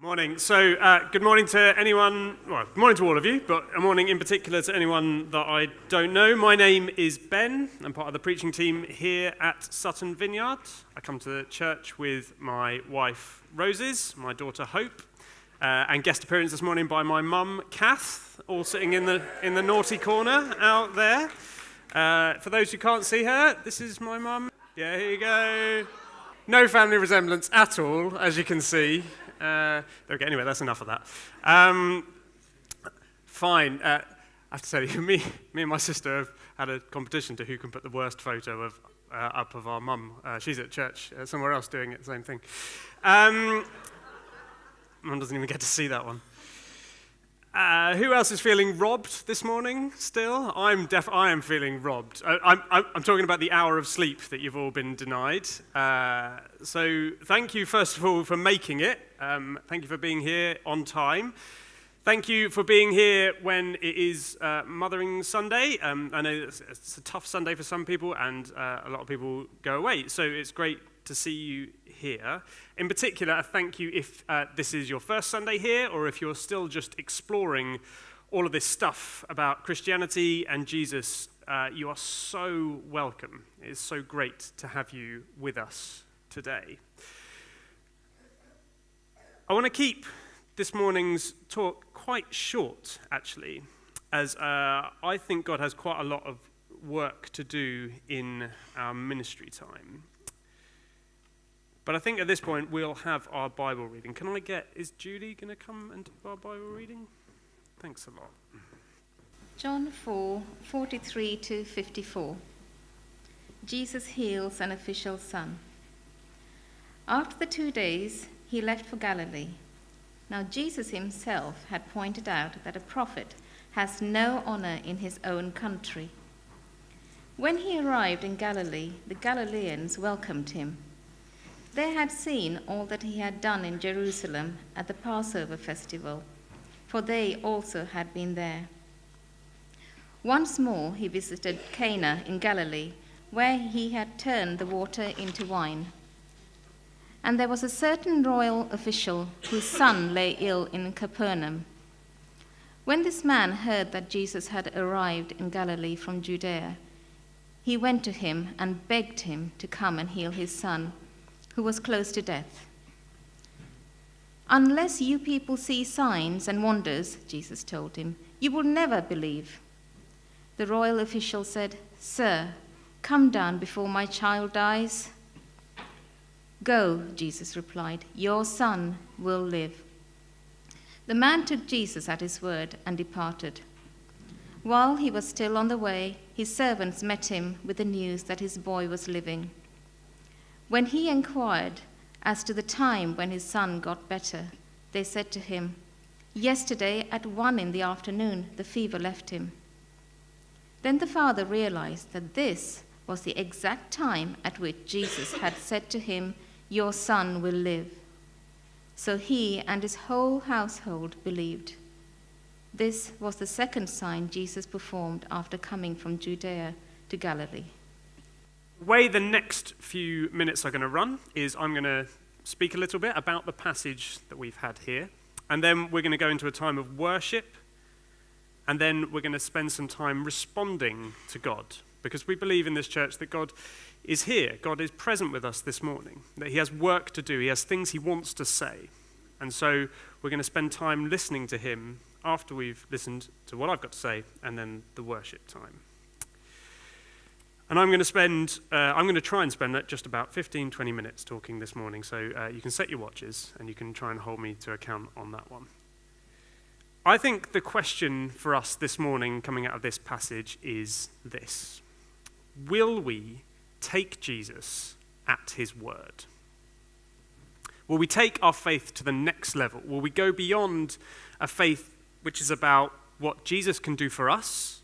Morning. So, good morning to anyone, well, good morning to all of you, but a morning in particular to anyone that I don't know. My name is Ben. I'm part of the preaching team here at Sutton Vineyard. I come to church with my wife, Roses, my daughter, Hope, and guest appearance this morning by my mum, Kath, all sitting in the naughty corner out there. For those who can't see her, this is my mum. Yeah, here you go. No family resemblance at all, as you can see. There we go. Anyway, that's enough of that. Fine. I have to tell you, me and my sister have had a competition to who can put the worst photo up of our mum. She's at church somewhere else doing it, the same thing. Mum doesn't even get to see that one. Who else is feeling robbed this morning still? I am feeling robbed. I'm talking about the hour of sleep that you've all been denied. So thank you, first of all, for making it. Thank you for being here on time. Thank you for being here when it is Mothering Sunday. I know it's a tough Sunday for some people, and a lot of people go away. So it's great to see you here. In particular, a thank you if this is your first Sunday here, or if you're still just exploring all of this stuff about Christianity and Jesus. You are so welcome. It is so great to have you with us today. I want to keep this morning's talk quite short, actually, as I think God has quite a lot of work to do in our ministry time. But I think at this point we'll have our Bible reading. Is Judy going to come and do our Bible reading? Thanks a lot. John 4:43 to 54. Jesus heals an official's son. After the 2 days, he left for Galilee. Now Jesus himself had pointed out that a prophet has no honor in his own country. When he arrived in Galilee, the Galileans welcomed him. They had seen all that he had done in Jerusalem at the Passover festival, for they also had been there. Once more he visited Cana in Galilee, where he had turned the water into wine. And there was a certain royal official whose son lay ill in Capernaum. When this man heard that Jesus had arrived in Galilee from Judea, he went to him and begged him to come and heal his son, who was close to death. "Unless you people see signs and wonders," Jesus told him, "you will never believe." The royal official said, "Sir, come down before my child dies." "Go," Jesus replied, "your son will live." The man took Jesus at his word and departed. While he was still on the way, his servants met him with the news that his boy was living. When he inquired as to the time when his son got better, they said to him, "Yesterday at 1 p.m, the fever left him." Then the father realized that this was the exact time at which Jesus had said to him, "Your son will live." So he and his whole household believed. This was the second sign Jesus performed after coming from Judea to Galilee. The way the next few minutes are going to run is I'm going to speak a little bit about the passage that we've had here, and then we're going to go into a time of worship, and then we're going to spend some time responding to God, because we believe in this church that God is here, God is present with us this morning, that he has work to do, he has things he wants to say, and so we're going to spend time listening to him after we've listened to what I've got to say, and then the worship time. And I'm going to try and spend just about 15-20 minutes talking this morning, so you can set your watches and you can try and hold me to account on that one. I think the question for us this morning coming out of this passage is this: will we take Jesus at his word? Will we take our faith to the next level? Will we go beyond a faith which is about what Jesus can do for us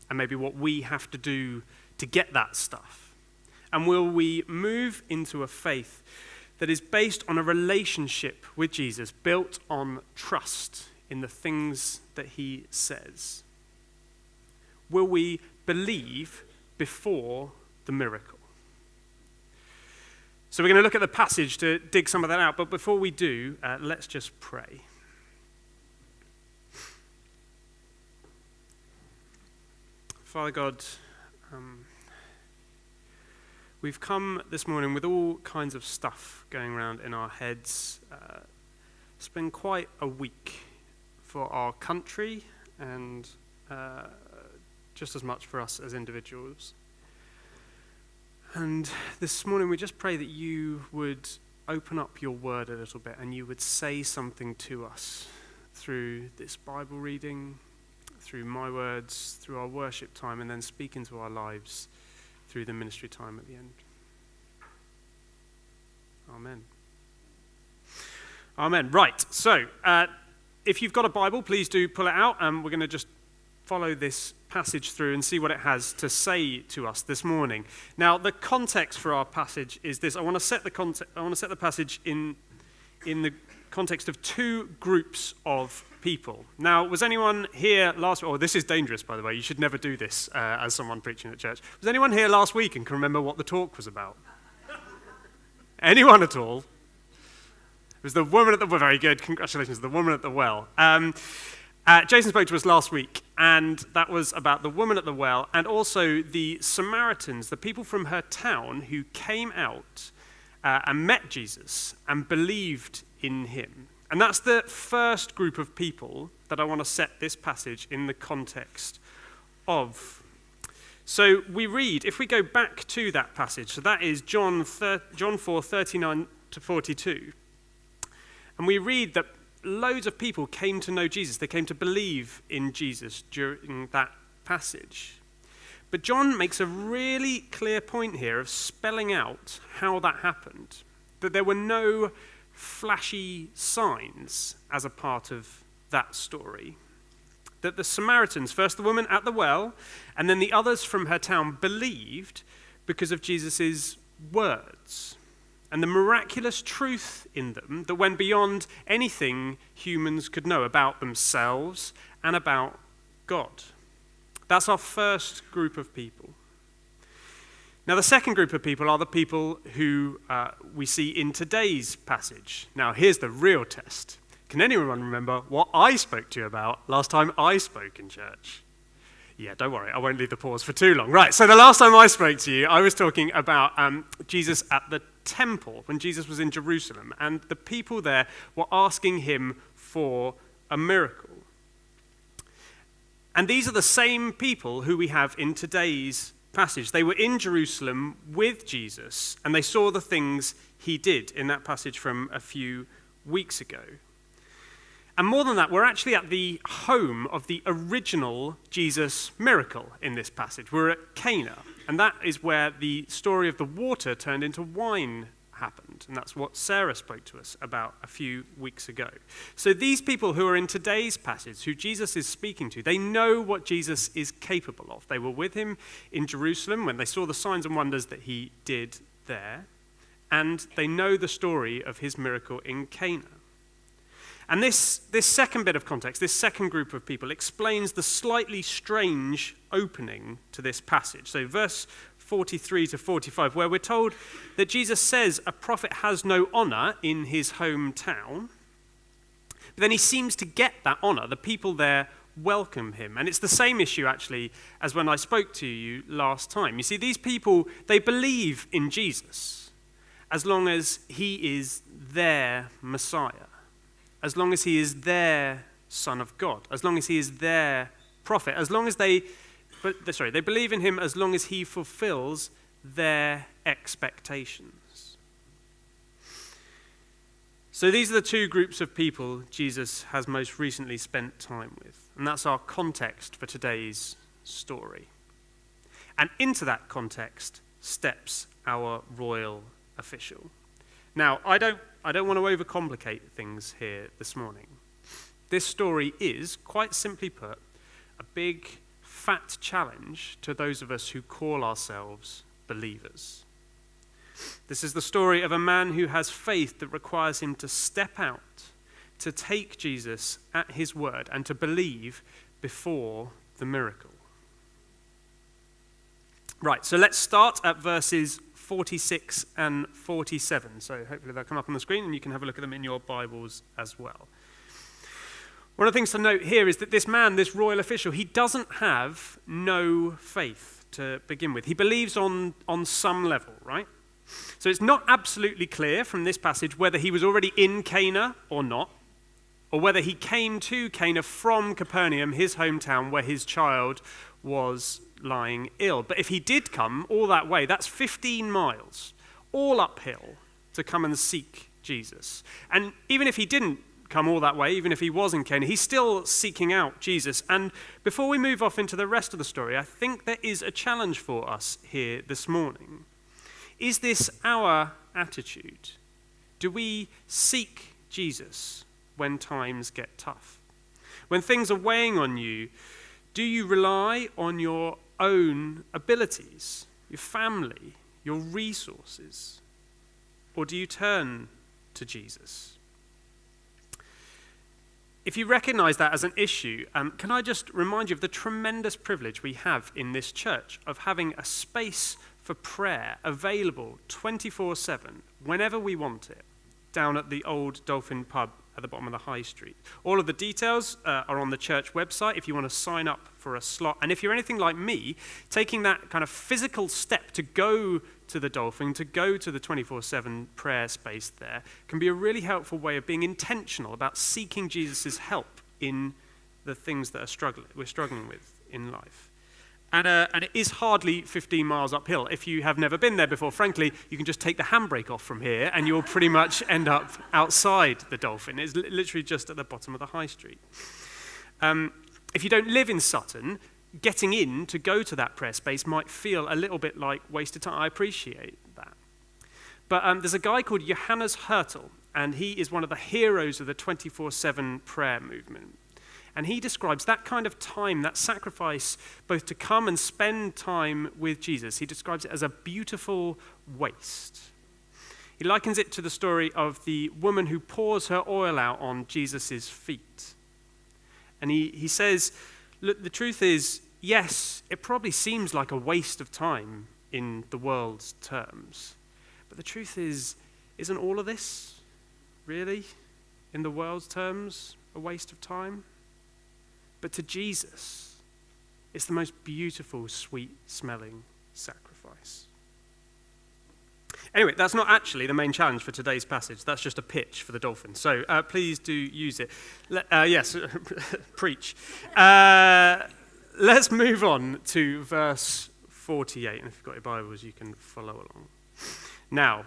and maybe what we have to do to get that stuff? And will we move into a faith that is based on a relationship with Jesus, built on trust in the things that he says? Will we believe before the miracle? So we're going to look at the passage to dig some of that out, but before we do, let's just pray. Father God, we've come this morning with all kinds of stuff going around in our heads. It's been quite a week for our country and just as much for us as individuals. And this morning we just pray that you would open up your word a little bit and you would say something to us through this Bible reading, through my words, through our worship time, and then speak into our lives through the ministry time at the end. Amen. Amen. Right, so if you've got a Bible, please do pull it out, and we're going to just follow this passage through and see what it has to say to us this morning. Now, the context for our passage is this. I want to set the passage in the context of two groups of people. Now, was anyone here last week? Oh, this is dangerous, by the way. You should never do this as someone preaching at church. Was anyone here last week and can remember what the talk was about? Anyone at all? It was the woman at the well. Very good. Congratulations, the woman at the well. Jason spoke to us last week, and that was about the woman at the well and also the Samaritans, the people from her town who came out and met Jesus and believed in him. And that's the first group of people that I want to set this passage in the context of. So we read, if we go back to that passage, so that is John 4, 39 to 42, and we read that loads of people came to know Jesus. They came to believe in Jesus during that passage. But John makes a really clear point here of spelling out how that happened, that there were no flashy signs as a part of that story. That the Samaritans, first the woman at the well, and then the others from her town believed because of Jesus' words and the miraculous truth in them that went beyond anything humans could know about themselves and about God. That's our first group of people. Now, the second group of people are the people who we see in today's passage. Now, here's the real test. Can anyone remember what I spoke to you about last time I spoke in church? Yeah, don't worry, I won't leave the pause for too long. Right, so the last time I spoke to you, I was talking about Jesus at the temple, when Jesus was in Jerusalem, and the people there were asking him for a miracle. And these are the same people who we have in today's passage. They were in Jerusalem with Jesus, and they saw the things he did in that passage from a few weeks ago. And more than that, we're actually at the home of the original Jesus miracle in this passage. We're at Cana, and that is where the story of the water turned into wine happened. And that's what Sarah spoke to us about a few weeks ago. So these people who are in today's passage, who Jesus is speaking to, they know what Jesus is capable of. They were with him in Jerusalem when they saw the signs and wonders that he did there. And they know the story of his miracle in Cana. And this second bit of context, this second group of people, explains the slightly strange opening to this passage. So verse 43 to 45, where we're told that Jesus says a prophet has no honor in his hometown, but then he seems to get that honor. The people there welcome him. And it's the same issue, actually, as when I spoke to you last time. You see, these people, they believe in Jesus as long as he is their Messiah. As long as he is their Son of God, as long as he is their prophet, as long as they believe in him as long as he fulfills their expectations. So these are the two groups of people Jesus has most recently spent time with, and that's our context for today's story. And into that context steps our royal official. Now, I don't want to overcomplicate things here this morning. This story is, quite simply put, a big, fat challenge to those of us who call ourselves believers. This is the story of a man who has faith that requires him to step out, to take Jesus at his word, and to believe before the miracle. Right, so let's start at verses 46 and 47. So hopefully they'll come up on the screen and you can have a look at them in your Bibles as well. One of the things to note here is that this man, this royal official, he doesn't have no faith to begin with. He believes on some level, right? So it's not absolutely clear from this passage whether he was already in Cana or not, or whether he came to Cana from Capernaum, his hometown, where his child was lying ill. But if he did come all that way, that's 15 miles, all uphill, to come and seek Jesus. And even if he didn't come all that way, even if he was in Cana, he's still seeking out Jesus. And before we move off into the rest of the story, I think there is a challenge for us here this morning. Is this our attitude? Do we seek Jesus when times get tough? When things are weighing on you, do you rely on your own abilities, your family, your resources? Or do you turn to Jesus? If you recognize that as an issue, can I just remind you of the tremendous privilege we have in this church of having a space for prayer available 24/7, whenever we want it, down at the old Dolphin pub at the bottom of the high street. All of the details are on the church website if you want to sign up for a slot. And if you're anything like me, taking that kind of physical step to go to the Dolphin, to go to the 24/7 prayer space there, can be a really helpful way of being intentional about seeking Jesus' help in the things that we're struggling with in life. And it is hardly 15 miles uphill. If you have never been there before, frankly, you can just take the handbrake off from here and you'll pretty much end up outside the Dolphin. It's literally just at the bottom of the high street. If you don't live in Sutton, getting in to go to that prayer space might feel a little bit like wasted time. I appreciate that. But there's a guy called Johannes Hertel, and he is one of the heroes of the 24/7 prayer movement. And he describes that kind of time, that sacrifice, both to come and spend time with Jesus. He describes it as a beautiful waste. He likens it to the story of the woman who pours her oil out on Jesus' feet. And he says, look, the truth is, yes, it probably seems like a waste of time in the world's terms. But the truth is, isn't all of this really, in the world's terms, a waste of time? But to Jesus, it's the most beautiful, sweet-smelling sacrifice. Anyway, that's not actually the main challenge for today's passage. That's just a pitch for the Dolphin. So please do use it. Yes, preach. Let's move on to verse 48. And if you've got your Bibles, you can follow along. Now,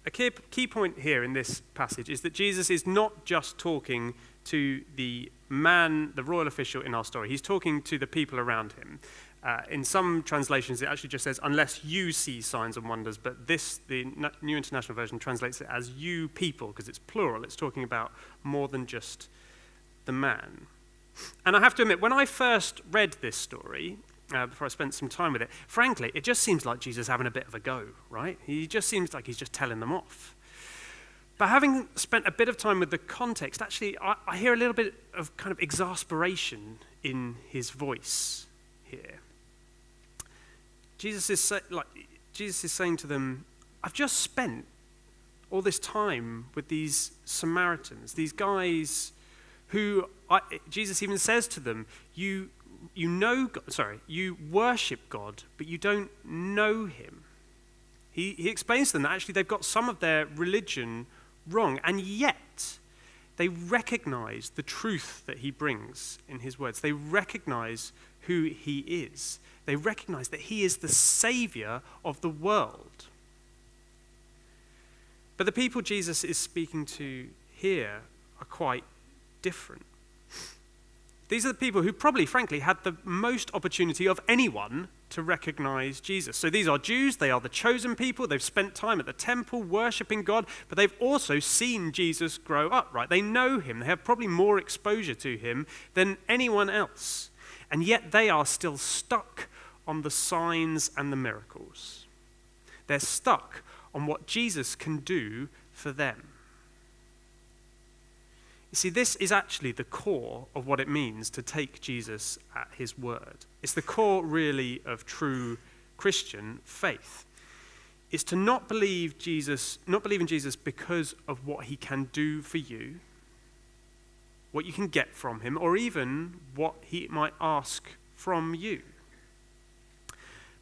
a key point here in this passage is that Jesus is not just talking to the man, the royal official in our story. He's talking to the people around him. In some translations, it actually just says, unless you see signs and wonders, but the New International Version translates it as you people, because it's plural. It's talking about more than just the man. And I have to admit, when I first read this story, before I spent some time with it, frankly, it just seems like Jesus having a bit of a go, right? He just seems like he's just telling them off. But having spent a bit of time with the context, actually, I hear a little bit of kind of exasperation in his voice here. Jesus is saying to them, I've just spent all this time with these Samaritans, these guys who, Jesus even says to them, you worship God, but you don't know him. He explains to them that actually they've got some of their religion wrong, and yet they recognize the truth that he brings in his words. They recognize who he is. They recognize that he is the savior of the world. But the people Jesus is speaking to here are quite different. These are the people who probably, frankly, had the most opportunity of anyone to recognize Jesus. So these are Jews, they are the chosen people, they've spent time at the temple worshiping God, but they've also seen Jesus grow up, right? They know him, they have probably more exposure to him than anyone else. And yet they are still stuck on the signs and the miracles. They're stuck on what Jesus can do for them. You see, this is actually the core of what it means to take Jesus at his word. It's the core, really, of true Christian faith. is to not believe in Jesus because of what he can do for you, what you can get from him, or even what he might ask from you.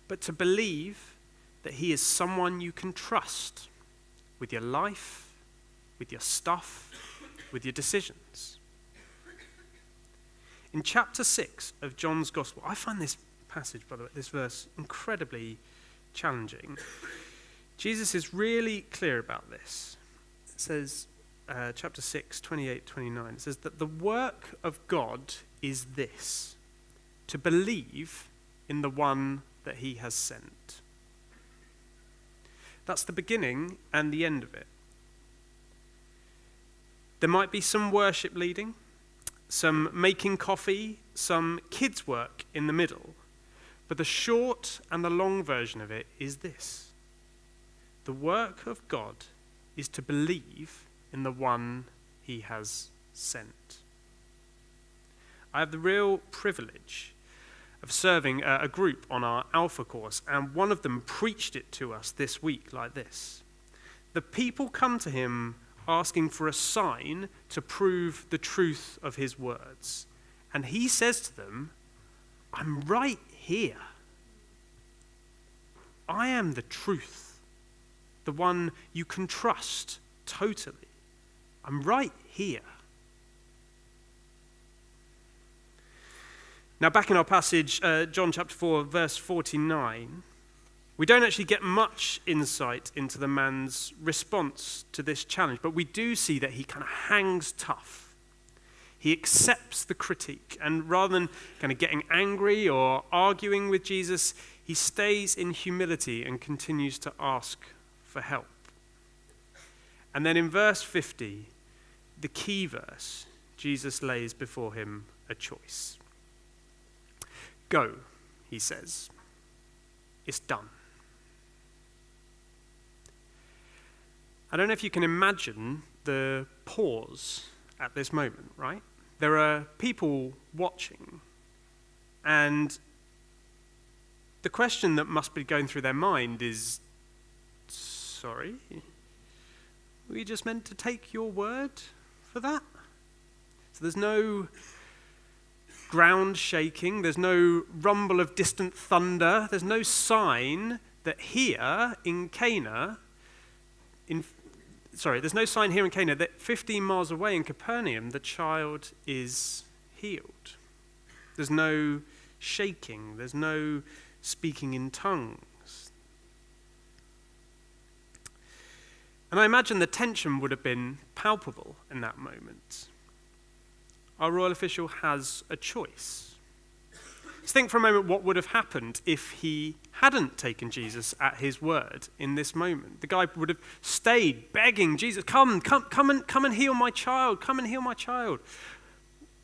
But to believe that he is someone you can trust with your life, with your stuff, with your decisions. In chapter 6 of John's Gospel, I find this passage, by the way, this verse, incredibly challenging. Jesus is really clear about this. It says, chapter 6, 28, 29, it says that the work of God is this, to believe in the one that he has sent. That's the beginning and the end of it. There might be some worship leading, some making coffee, some kids' work in the middle. But the short and the long version of it is this. The work of God is to believe in the one he has sent. I have the real privilege of serving a group on our Alpha course, and one of them preached it to us this week like this. The people come to him asking for a sign to prove the truth of his words. And he says to them, I'm right here. I am the truth, the one you can trust totally. I'm right here. Now, back in our passage, John chapter 4, verse 49, we don't actually get much insight into the man's response to this challenge, but we do see that he kind of hangs tough. He accepts the critique, and rather than kind of getting angry or arguing with Jesus, he stays in humility and continues to ask for help. And then in verse 50, the key verse, Jesus lays before him a choice. Go, he says. It's done. I don't know if you can imagine the pause at this moment, right? There are people watching, and the question that must be going through their mind is, sorry, were you just meant to take your word for that? So there's no ground shaking, there's no rumble of distant thunder, there's no sign that here in Cana, there's no sign here in Cana that 15 miles away in Capernaum, the child is healed. There's no shaking. There's no speaking in tongues. And I imagine the tension would have been palpable in that moment. Our royal official has a choice. Let's think for a moment what would have happened if he hadn't taken Jesus at his word in this moment. The guy would have stayed begging Jesus, come and heal my child, come and heal my child.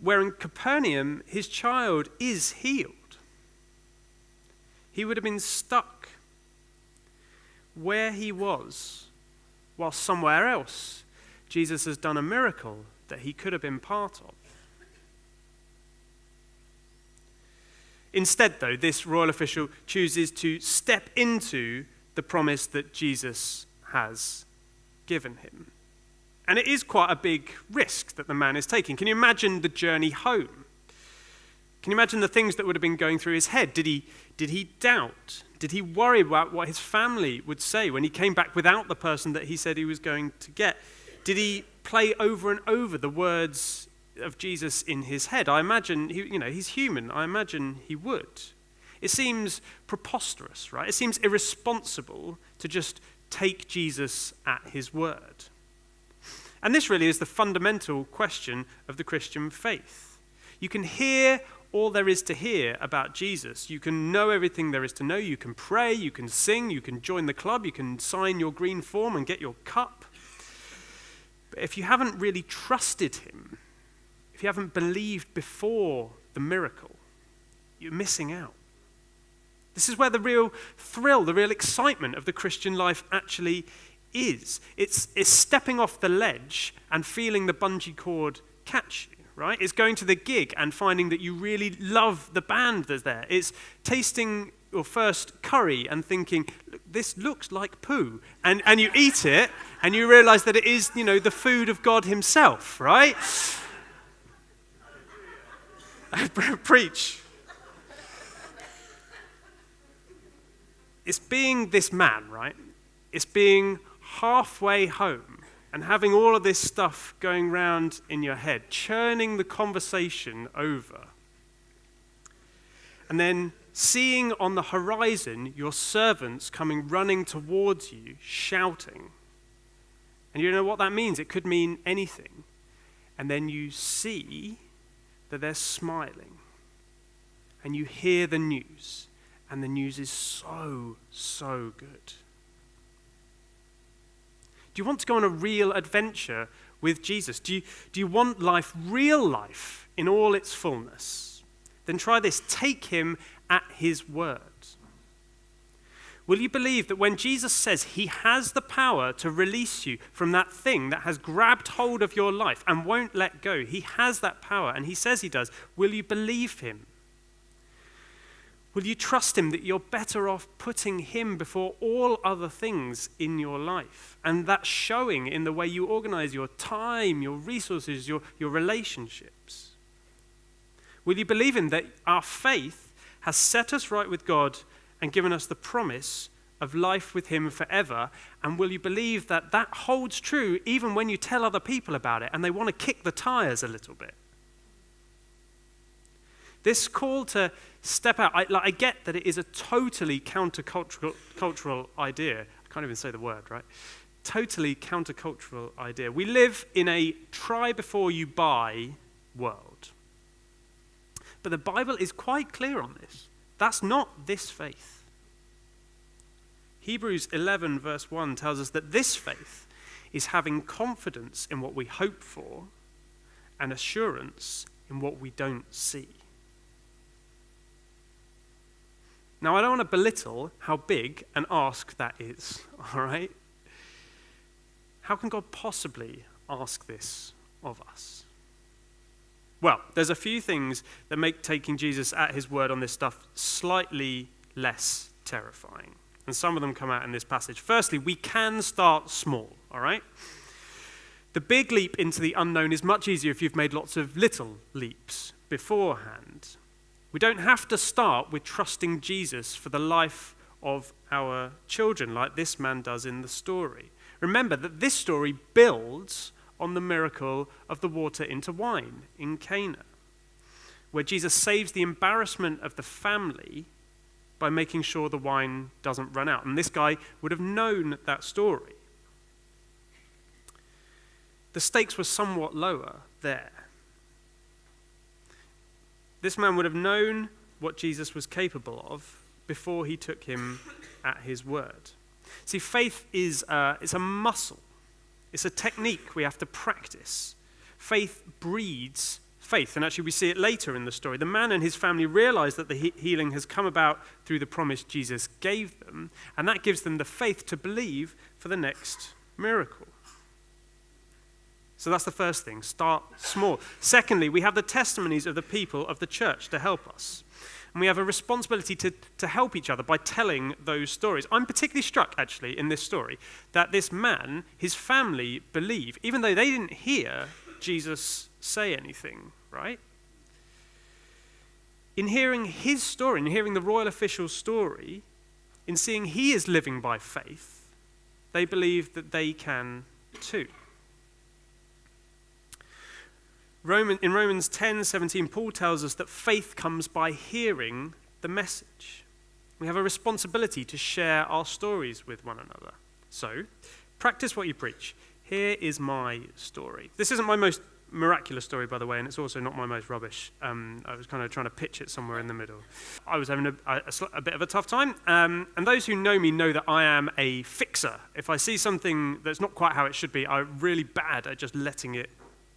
Where in Capernaum, his child is healed. He would have been stuck where he was, while somewhere else Jesus has done a miracle that he could have been part of. Instead, though, this royal official chooses to step into the promise that Jesus has given him. And it is quite a big risk that the man is taking. Can you imagine the journey home? Can you imagine the things that would have been going through his head? Did he doubt? Did he worry about what his family would say when he came back without the person that he said he was going to get? Did he play over and over the words of Jesus in his head? I imagine, he's human. I imagine he would. It seems preposterous, right? It seems irresponsible to just take Jesus at his word. And this really is the fundamental question of the Christian faith. You can hear all there is to hear about Jesus. You can know everything there is to know. You can pray, you can sing, you can join the club, you can sign your green form and get your cup. But if you haven't really trusted him, if you haven't believed before the miracle, you're missing out. This is where the real thrill, the real excitement of the Christian life actually is. It's stepping off the ledge and feeling the bungee cord catch you, right? It's going to the gig and finding that you really love the band that's there. It's tasting your first curry and thinking, this looks like poo. And you eat it and you realize that it is, the food of God himself, right? Preach. It's being this man, right? It's being halfway home and having all of this stuff going round in your head, churning the conversation over. And then seeing on the horizon your servants coming running towards you, shouting. And you know what that means? It could mean anything. And then you see that they're smiling. And you hear the news. And the news is so, so good. Do you want to go on a real adventure with Jesus? Do you want life, real life, in all its fullness? Then try this. Take him at his word. Will you believe that when Jesus says he has the power to release you from that thing that has grabbed hold of your life and won't let go? He has that power, and he says he does. Will you believe him? Will you trust him that you're better off putting him before all other things in your life? And that's showing in the way you organize your time, your resources, your relationships. Will you believe in that our faith has set us right with God and given us the promise of life with him forever? And will you believe that that holds true even when you tell other people about it and they want to kick the tires a little bit? This call to step out, I get that it is a totally countercultural idea. I can't even say the word, right? Totally countercultural idea. We live in a try before you buy world. But the Bible is quite clear on this. That's not this faith. Hebrews 11 verse 1 tells us that this faith is having confidence in what we hope for and assurance in what we don't see. Now, I don't want to belittle how big an ask that is, all right? How can God possibly ask this of us? Well, there's a few things that make taking Jesus at his word on this stuff slightly less terrifying. And some of them come out in this passage. Firstly, we can start small, all right? The big leap into the unknown is much easier if you've made lots of little leaps beforehand. We don't have to start with trusting Jesus for the life of our children like this man does in the story. Remember that this story builds on the miracle of the water into wine in Cana, where Jesus saves the embarrassment of the family by making sure the wine doesn't run out. And this guy would have known that story. The stakes were somewhat lower there. This man would have known what Jesus was capable of before he took him at his word. See, faith is it's a muscle. It's a technique we have to practice. Faith breeds faith, and actually we see it later in the story. The man and his family realize that the healing has come about through the promise Jesus gave them, and that gives them the faith to believe for the next miracle. So that's the first thing, start small. Secondly, we have the testimonies of the people of the church to help us. And we have a responsibility to help each other by telling those stories. I'm particularly struck, actually, in this story, that this man, his family believe, even though they didn't hear Jesus say anything, right? In hearing his story, in hearing the royal official's story, in seeing he is living by faith, they believe that they can too. In Romans 10:17, Paul tells us that faith comes by hearing the message. We have a responsibility to share our stories with one another. So, practice what you preach. Here is my story. This isn't my most miraculous story, by the way, and it's also not my most rubbish. I was kind of trying to pitch it somewhere in the middle. I was having a bit of a tough time, and those who know me know that I am a fixer. If I see something that's not quite how it should be, I'm really bad at just letting it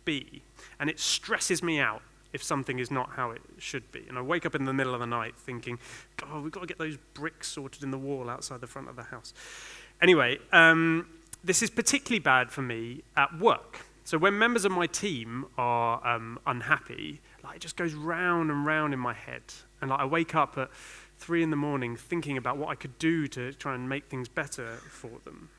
be. And it stresses me out if something is not how it should be. And I wake up in the middle of the night thinking, God, we've got to get those bricks sorted in the wall outside the front of the house. Anyway, this is particularly bad for me at work. So when members of my team are unhappy, it just goes round and round in my head. And I wake up at 3 a.m, thinking about what I could do to try and make things better for them.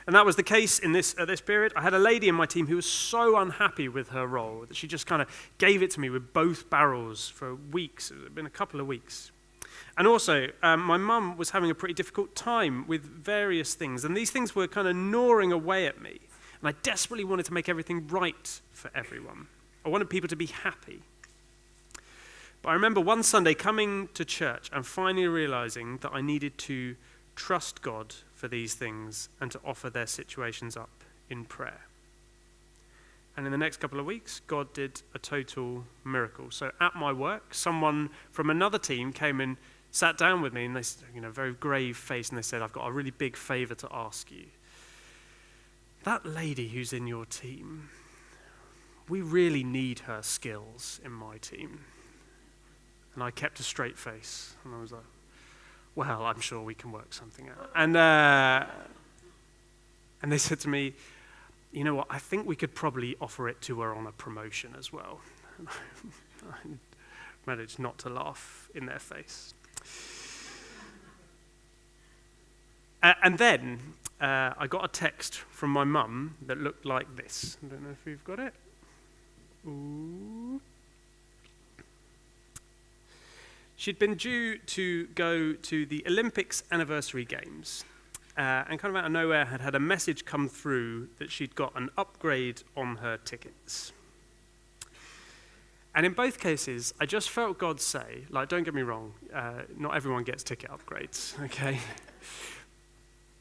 And that was the case at this period. I had a lady in my team who was so unhappy with her role that she just kind of gave it to me with both barrels for weeks. It had been a couple of weeks. And also, my mum was having a pretty difficult time with various things, and these things were kind of gnawing away at me. And I desperately wanted to make everything right for everyone. I wanted people to be happy. But I remember one Sunday coming to church and finally realizing that I needed to trust God for these things and to offer their situations up in prayer. And in the next couple of weeks, God did a total miracle. So at my work, someone from another team came and sat down with me, and they said, very grave face, and they said, "I've got a really big favor to ask you. That lady who's in your team, we really need her skills in my team." And I kept a straight face, and I was like, "Well, I'm sure we can work something out." And they said to me, "You know what, I think we could probably offer it to her on a promotion as well." I managed not to laugh in their face. And then I got a text from my mum that looked like this. I don't know if we've got it. Ooh. She'd been due to go to the Olympics anniversary games, and kind of out of nowhere had a message come through that she'd got an upgrade on her tickets. And in both cases, I just felt God say, don't get me wrong, not everyone gets ticket upgrades, okay?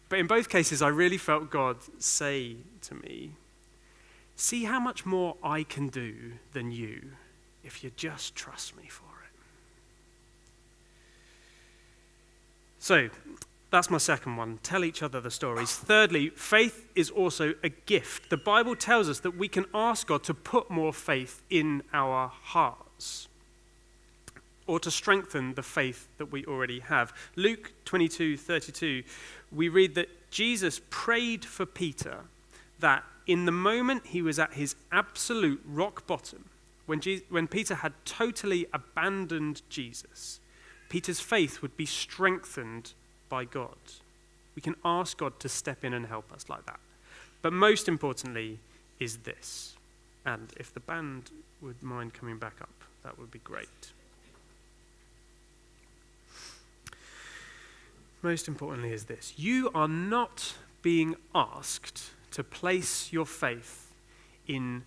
But in both cases, I really felt God say to me, "See how much more I can do than you if you just trust me for it." So, that's my second one. Tell each other the stories. Thirdly, faith is also a gift. The Bible tells us that we can ask God to put more faith in our hearts, or to strengthen the faith that we already have. Luke 22:32, we read that Jesus prayed for Peter that in the moment he was at his absolute rock bottom, when Peter had totally abandoned Jesus, Peter's faith would be strengthened by God. We can ask God to step in and help us like that. But most importantly is this, and if the band would mind coming back up, that would be great. Most importantly is this: you are not being asked to place your faith in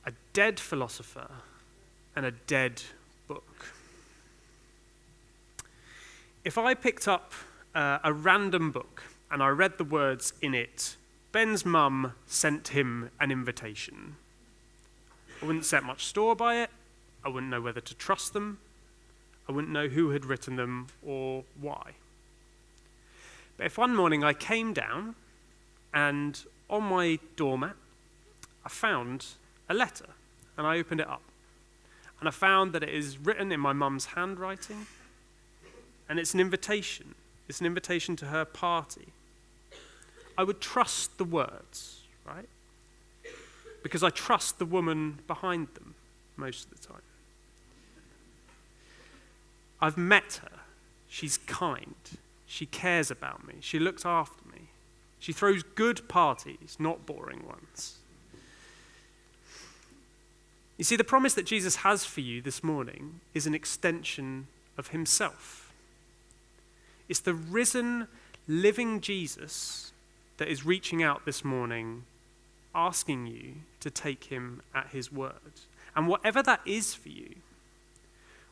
a dead philosopher and a dead book. If I picked up a random book and I read the words in it, "Ben's mum sent him an invitation," I wouldn't set much store by it. I wouldn't know whether to trust them. I wouldn't know who had written them or why. But if one morning I came down and on my doormat I found a letter and I opened it up and I found that it is written in my mum's handwriting and it's an invitation. It's an invitation to her party. I would trust the words, right? Because I trust the woman behind them most of the time. I've met her. She's kind. She cares about me. She looks after me. She throws good parties, not boring ones. You see, the promise that Jesus has for you this morning is an extension of himself. It's the risen, living Jesus that is reaching out this morning, asking you to take him at his word. And whatever that is for you,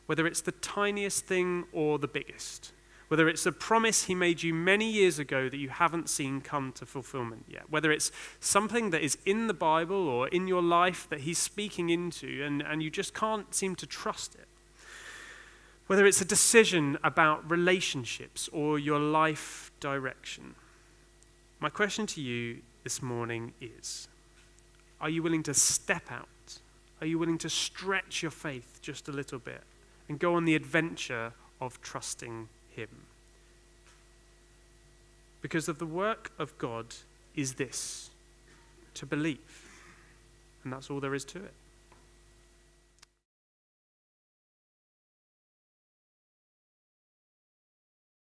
whether it's the tiniest thing or the biggest, whether it's a promise he made you many years ago that you haven't seen come to fulfillment yet, whether it's something that is in the Bible or in your life that he's speaking into and you just can't seem to trust it, whether it's a decision about relationships or your life direction, my question to you this morning is, are you willing to step out? Are you willing to stretch your faith just a little bit and go on the adventure of trusting him? Because of the work of God is this, to believe. And that's all there is to it.